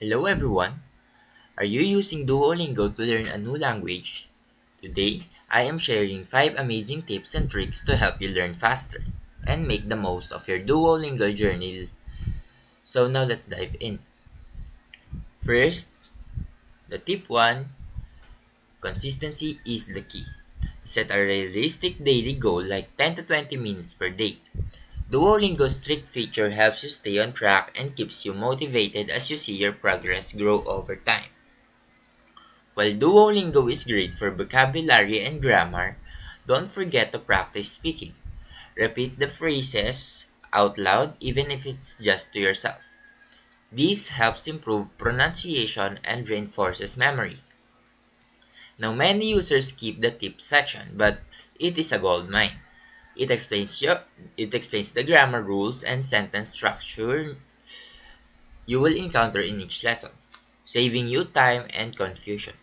Hello everyone. Are you using Duolingo to learn a new language? Today, I am sharing 5 amazing tips and tricks to help you learn faster and make the most of your Duolingo journey. So now let's dive in. First, the tip 1, consistency is the key. Set a realistic daily goal like 10 to 20 minutes per day. Duolingo's strict feature helps you stay on track and keeps you motivated as you see your progress grow over time. While Duolingo is great for vocabulary and grammar, don't forget to practice speaking. Repeat the phrases out loud even if it's just to yourself. This helps improve pronunciation and reinforces memory. Now, many users skip the tip section, but it is a gold mine. It explains the grammar rules and sentence structure you will encounter in each lesson, saving you time and confusion.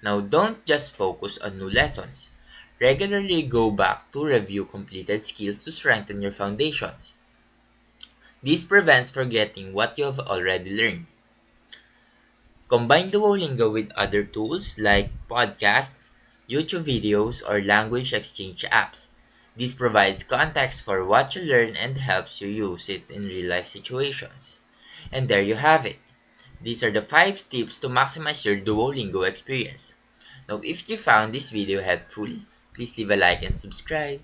Now, don't just focus on new lessons. Regularly go back to review completed skills to strengthen your foundations. This prevents forgetting what you have already learned. Combine Duolingo with other tools like podcasts, YouTube videos, or language exchange apps. This provides context for what you learn and helps you use it in real life situations. And there you have it. These are the 5 tips to maximize your Duolingo experience. Now, if you found this video helpful, please leave a like and subscribe.